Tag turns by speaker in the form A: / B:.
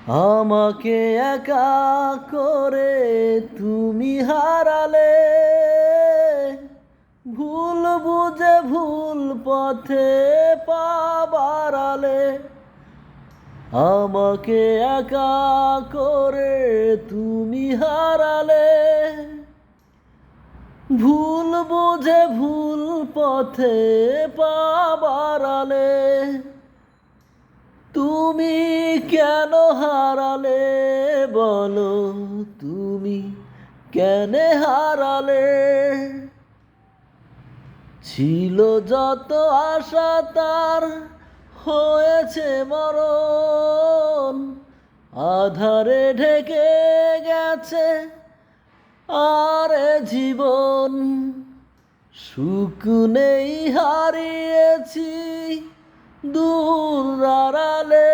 A: আমাকে একা করে তুমি হারালে, ভুল বুঝে ভুল পথে পা বাড়ালে। আমাকে একা করে তুমি হারালে, ভুল বুঝে ভুল পথে পা বাড়ালে। তুমি কেন হারালে বলো, তুমি কেন হারালে? ছিল যত আশা তার হয়েছে মরণ, আধারে ঢেকে গেছে আর এ জীবন। সুখ নেই, হারিয়েছি দূর আড়ালে।